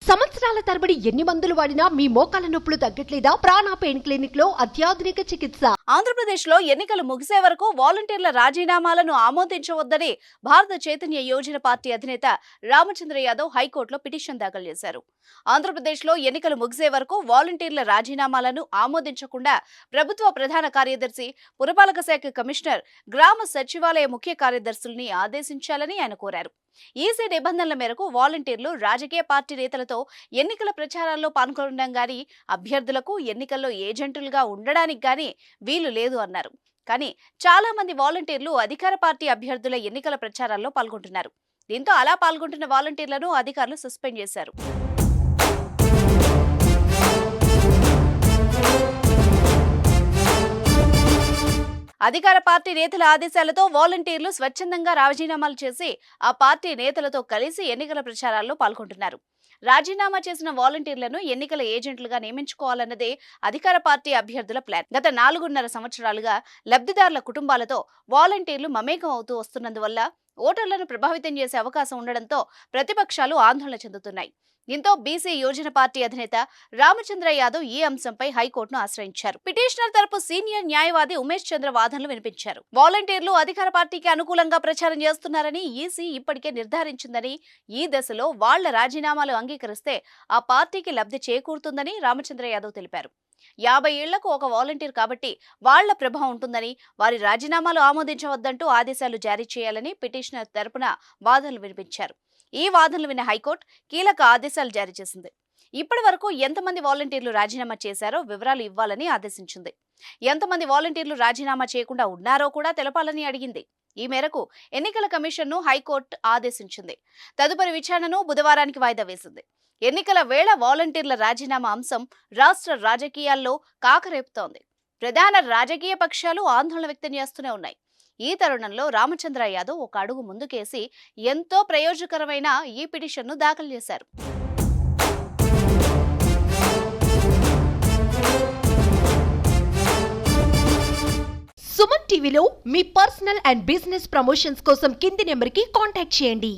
సంవత్సరాల తరబడి ఎన్ని మందులు వాడినా మీ మోకాల నొప్పులు తగ్గట్లేదా? ప్రాణ పెయిన్ క్లినిక్ లో అత్యాధునిక చికిత్స. ఆంధ్రప్రదేశ్ లో ఎన్నికలు ముగిసే వరకు వాలంటీర్ల రాజీనామాలను ఆమోదించవద్దని భారత చైతన్య యోజన పార్టీ అధినేత రామచంద్ర యాదవ్ హైకోర్టులో పిటిషన్ దాఖలు చేశారు. ఆంధ్రప్రదేశ్ లో ఎన్నికలు ముగిసే వరకు వాలంటీర్ల రాజీనామాలను ఆమోదించకుండా ప్రభుత్వ ప్రధాన కార్యదర్శి, పురపాలక శాఖ కమిషనర్, గ్రామ సచివాలయ ముఖ్య కార్యదర్శుల్ని ఆదేశించాలని ఆయన కోరారు. ఈసీ నిబంధనల మేరకు వాలంటీర్లు రాజకీయ పార్టీ నేతలతో ఎన్నికల ప్రచారాల్లో పాల్గొనడం గానీ, అభ్యర్థులకు ఎన్నికల్లో ఏజెంటులుగా ఉండడానికి గానీ వీలు లేదు అన్నారు. కానీ చాలా మంది వాలంటీర్లు అధికార పార్టీ అభ్యర్థుల ఎన్నికల ప్రచారాల్లో పాల్గొంటున్నారు. దీంతో అలా పాల్గొంటున్న వాలంటీర్లను అధికారులు సస్పెండ్ చేశారు. అధికార పార్టీ నేతల ఆదేశాలతో వాలంటీర్లు స్వచ్ఛందంగా రాజీనామాలు చేసి ఆ పార్టీ నేతలతో కలిసి ఎన్నికల ప్రచారాల్లో పాల్గొంటున్నారు. రాజీనామా చేసిన వాలంటీర్లను ఎన్నికల ఏజెంట్లుగా నియమించుకోవాలన్నదే అధికార పార్టీ అభ్యర్థుల ప్లాన్. గత 4.5 సంవత్సరాలుగా లబ్ధిదారుల కుటుంబాలతో వాలంటీర్లు మమేకం అవుతూ వస్తున్నందువల్ల ఓటర్లను ప్రభావితం చేసే అవకాశం ఉండడంతో ప్రతిపక్షాలు ఆందోళన చెందుతున్నాయి. దీంతో బీసీ యోజన పార్టీ అధినేత రామచంద్ర యాదవ్ ఈ అంశంపై హైకోర్టును ఆశ్రయించారు. పిటిషనర్ తరపు సీనియర్ న్యాయవాది ఉమేష్ చంద్ర వాదనలు వినిపించారు. వాలంటీర్లు అధికార పార్టీకి అనుకూలంగా ప్రచారం చేస్తున్నారని ఈసీ ఇప్పటికే నిర్ధారించిందని, ఈ దశలో వాళ్ల రాజీనామాలు అంగీకరిస్తే ఆ పార్టీకి లబ్ధి చేకూరుతుందని రామచంద్ర యాదవ్ తెలిపారు. 50 ఏళ్లకు ఒక వాలంటీర్ కాబట్టి వాళ్ల ప్రభావం ఉంటుందని, వారి రాజీనామాలు ఆమోదించవద్దంటూ ఆదేశాలు జారీ చేయాలని పిటిషనర్ తరపున వాదనలు వినిపించారు. ఈ వాదనలు విన్న హైకోర్టు కీలక ఆదేశాలు జారీ చేసింది. ఇప్పటి వరకు ఎంతమంది వాలంటీర్లు రాజీనామా చేశారో వివరాలు ఇవ్వాలని ఆదేశించింది. ఎంతమంది వాలంటీర్లు రాజీనామా చేయకుండా ఉన్నారో కూడా తెలపాలని అడిగింది. ఈ మేరకు ఎన్నికల కమిషన్ను హైకోర్టు ఆదేశించింది. తదుపరి విచారణను బుధవారానికి వాయిదా వేసింది. ఎన్నికల వేళ వాలంటీర్ల రాజీనామా అంశం రాష్ట్ర రాజకీయాల్లో కాకరేపుతోంది. ప్రధాన రాజకీయ పక్షాలు ఆందోళన వ్యక్తం చేస్తూనే ఉన్నాయి. ఈ తరుణంలో రామచంద్ర యాదవ్ ఒక అడుగు ముందుకేసి ఎంతో ప్రయోజనకరమైన ఈ పిటిషన్ను దాఖలు చేశారు. సుమన్ టీవీలో మీ పర్సనల్ అండ్ బిజినెస్ ప్రమోషన్స్ కోసం కింది నెంబర్కి కాంటాక్ట్ చేయండి.